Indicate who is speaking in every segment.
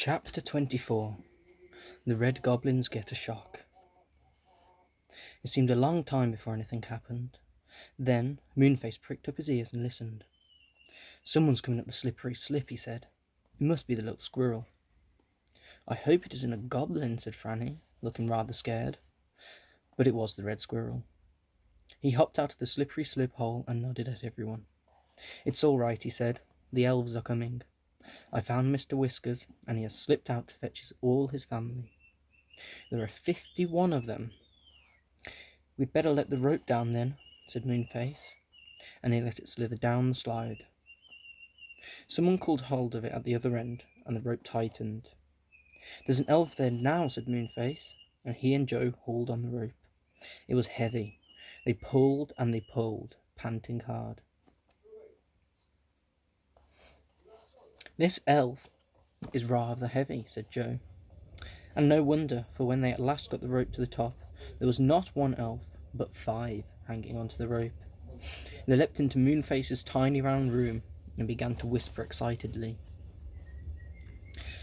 Speaker 1: Chapter 24. The Red Goblins Get a Shock. It seemed a long time before anything happened. Then Moonface pricked up his ears and listened. "Someone's coming up the slippery slip," he said. "It must be the little squirrel." "I hope it isn't a goblin," said Franny, looking rather scared. But it was the red squirrel. He hopped out of the slippery slip hole and nodded at everyone. "It's all right," he said. "The elves are coming. I found Mr. Whiskers, and he has slipped out to fetch all his family. There are 51 of them." "We'd better let the rope down then," said Moonface, and he let it slither down the slide. Someone caught hold of it at the other end, and the rope tightened. "There's an elf there now," said Moonface, and he and Joe hauled on the rope. It was heavy. They pulled and they pulled, panting hard. "This elf is rather heavy," said Joe. And no wonder, for when they at last got the rope to the top, there was not one elf, but 5 hanging onto the rope. They leapt into Moonface's tiny round room and began to whisper excitedly.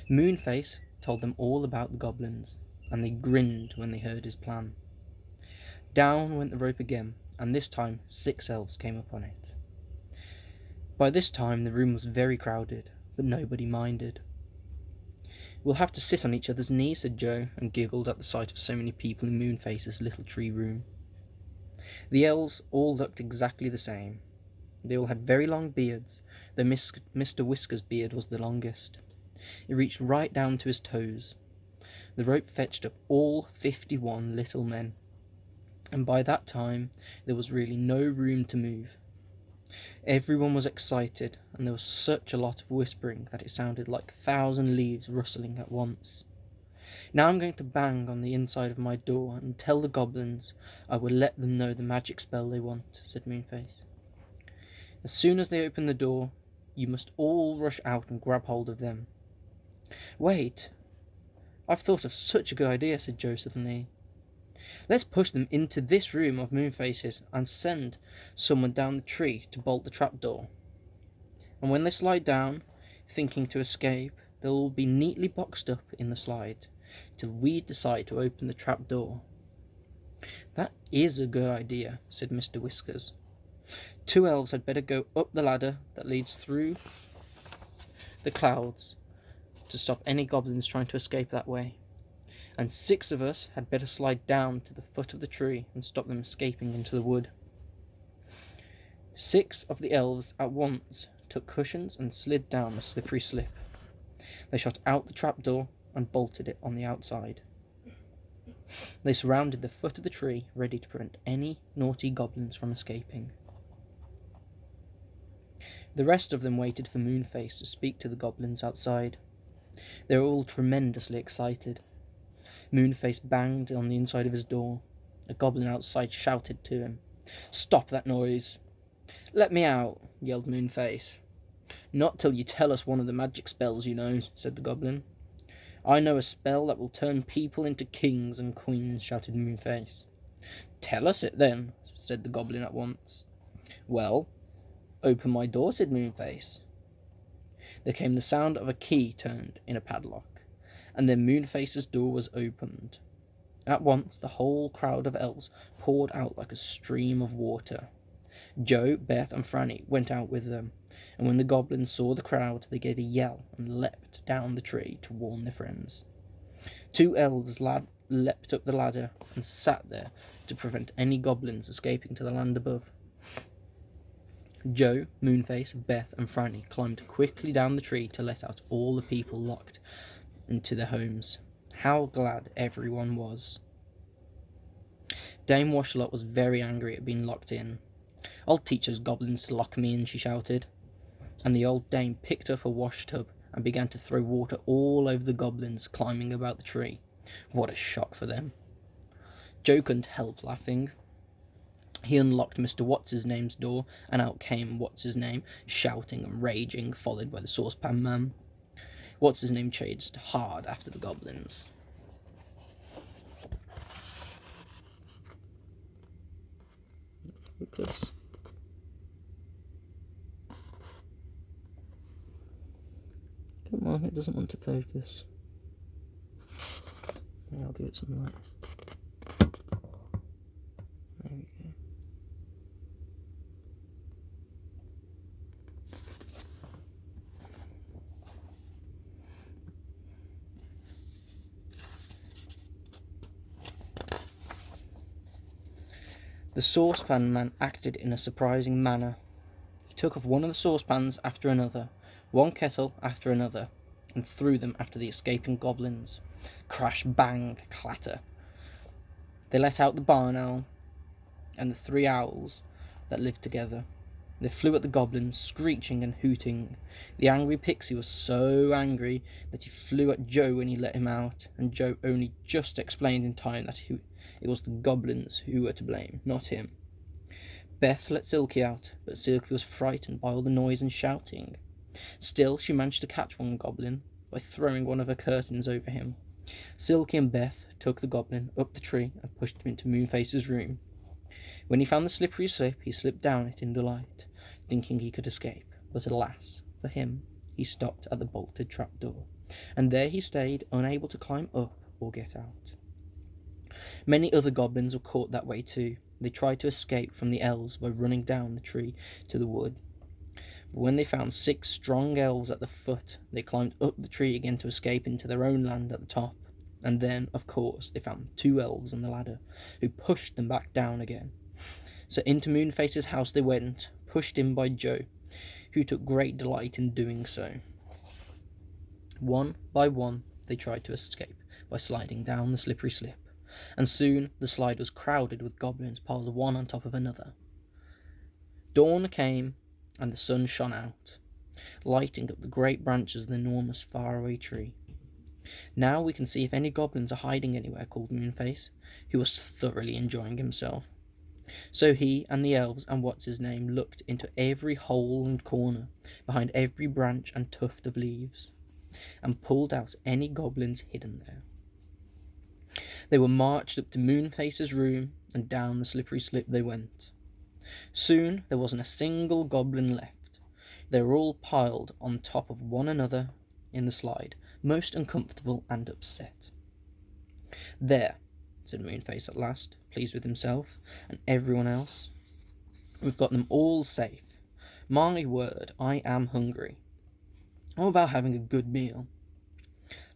Speaker 1: Moonface told them all about the goblins, and they grinned when they heard his plan. Down went the rope again, and this time 6 elves came up on it. By this time the room was very crowded, but nobody minded. "We'll have to sit on each other's knees," said Joe, and giggled at the sight of so many people in Moonface's little tree room. The elves all looked exactly the same. They all had very long beards, though Mr. Whisker's beard was the longest. It reached right down to his toes. The rope fetched up all 51 little men, and by that time there was really no room to move. Everyone was excited, and there was such a lot of whispering that it sounded like 1,000 leaves rustling at once. "Now I'm going to bang on the inside of my door and tell the goblins I will let them know the magic spell they want," said Moonface. "As soon as they open the door, you must all rush out and grab hold of them." "Wait, I've thought of such a good idea," said Joe suddenly. "Let's push them into this room of Moonface's and send someone down the tree to bolt the trapdoor. And when they slide down, thinking to escape, they'll all be neatly boxed up in the slide till we decide to open the trapdoor." "That is a good idea," said Mr. Whiskers. "2 elves had better go up the ladder that leads through the clouds to stop any goblins trying to escape that way. And 6 of us had better slide down to the foot of the tree and stop them escaping into the wood." 6 of the elves at once took cushions and slid down the slippery slip. They shot out the trapdoor and bolted it on the outside. They surrounded the foot of the tree, ready to prevent any naughty goblins from escaping. The rest of them waited for Moonface to speak to the goblins outside. They were all tremendously excited. Moonface banged on the inside of his door. A goblin outside shouted to him, "Stop that noise!" "Let me out," yelled Moonface. "Not till you tell us one of the magic spells you know," said the goblin. "I know a spell that will turn people into kings and queens," shouted Moonface. "Tell us it then," said the goblin at once. "Well, open my door," said Moonface. There came the sound of a key turned in a padlock, and then Moonface's door was opened. At once the whole crowd of elves poured out like a stream of water. Joe, Beth, and Franny went out with them, and when the goblins saw the crowd, they gave a yell and leapt down the tree to warn their friends. 2 elves leapt up the ladder and sat there to prevent any goblins escaping to the land above. Joe, Moonface, Beth, and Franny climbed quickly down the tree to let out all the people locked into their homes. How glad everyone was. Dame Washalot was very angry at being locked in. "I'll teach those goblins to lock me in," she shouted. And the old dame picked up a wash tub and began to throw water all over the goblins climbing about the tree. What a shock for them. Joe couldn't help laughing. He unlocked Mr. What's-his-name's door, and out came What's-his-name, shouting and raging, followed by the saucepan man. What's-his-name chased hard after the goblins. Focus. Come on, it doesn't want to focus. Maybe I'll give it some light. There we go. The saucepan man acted in a surprising manner. He took off one of the saucepans after another, one kettle after another, and threw them after the escaping goblins. Crash, bang, clatter. They let out the barn owl and the 3 owls that lived together. They flew at the goblins, screeching and hooting. The angry pixie was so angry that he flew at Joe when he let him out, and Joe only just explained in time that it was the goblins who were to blame, not him. Beth let Silky out, but Silky was frightened by all the noise and shouting. Still, she managed to catch one goblin by throwing one of her curtains over him. Silky and Beth took the goblin up the tree and pushed him into Moonface's room. When he found the slippery slip, he slipped down it in delight, thinking he could escape, but alas, for him, he stopped at the bolted trapdoor, and there he stayed, unable to climb up or get out. Many other goblins were caught that way too. They tried to escape from the elves by running down the tree to the wood. But when they found 6 strong elves at the foot, they climbed up the tree again to escape into their own land at the top. And then, of course, they found 2 elves on the ladder, who pushed them back down again. So into Moonface's house they went, pushed in by Joe, who took great delight in doing so. One by one, they tried to escape by sliding down the slippery slip, and soon the slide was crowded with goblins piled one on top of another. Dawn came, and the sun shone out, lighting up the great branches of the enormous faraway tree. Now we can see if any goblins are hiding anywhere, called Moonface, who was thoroughly enjoying himself. So he and the elves and what's-his-name looked into every hole and corner, behind every branch and tuft of leaves, and pulled out any goblins hidden there. They were marched up to Moonface's room, and down the slippery slip they went. Soon there wasn't a single goblin left. They were all piled on top of one another in the slide, most uncomfortable and upset. "There," said Moonface at last, pleased with himself and everyone else. "We've got them all safe. My word, I am hungry. How about having a good meal?"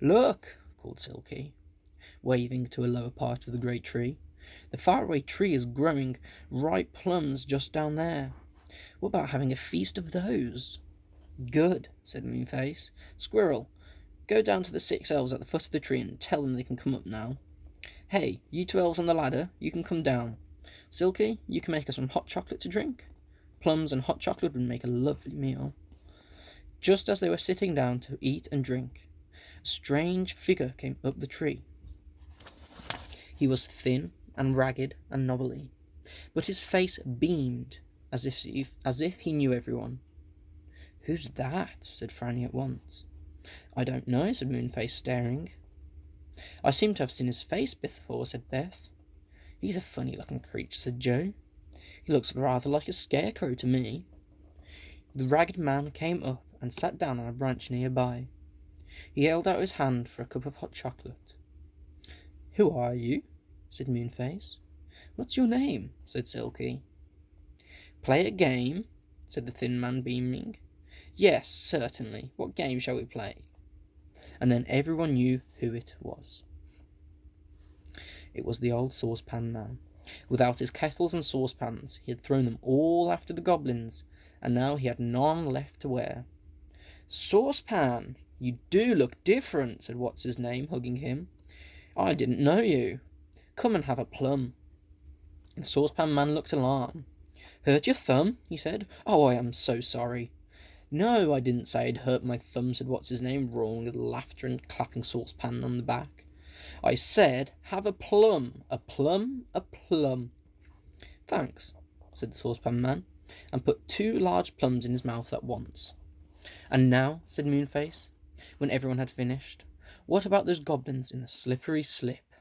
Speaker 1: "Look," called Silky, waving to a lower part of the great tree. "The faraway tree is growing ripe plums just down there. What about having a feast of those?" "Good," said Moonface. "Squirrel, go down to the 6 elves at the foot of the tree and tell them they can come up now. Hey, you 2 elves on the ladder, you can come down. Silky, you can make us some hot chocolate to drink. Plums and hot chocolate would make a lovely meal." Just as they were sitting down to eat and drink, a strange figure came up the tree. He was thin and ragged and knobbly, but his face beamed as if he knew everyone. "Who's that?" said Franny at once. "I don't know," said Moonface, staring. "I seem to have seen his face before," said Beth. "He's a funny-looking creature," said Joe. "He looks rather like a scarecrow to me." The ragged man came up and sat down on a branch nearby. He held out his hand for a cup of hot chocolate. "Who are you?" said Moonface. "What's your name?" said Silky. "Play a game?" said the thin man, beaming. "Yes, certainly. What game shall we play?" And then everyone knew who it was. It was the old saucepan man. Without his kettles and saucepans, he had thrown them all after the goblins, and now he had none left to wear. "Saucepan, you do look different," said what's-his-name, hugging him. "I didn't know you. Come and have a plum." The saucepan man looked alarmed. "Hurt your thumb?" he said. "Oh, I am so sorry." "No, I didn't say I'd hurt my thumb," said what's-his-name, roaring with laughter and clapping saucepan on the back. "I said, have a plum. A plum, a plum." "Thanks," said the saucepan man, and put 2 large plums in his mouth at once. "And now," said Moonface, when everyone had finished, "what about those goblins in the slippery slip?"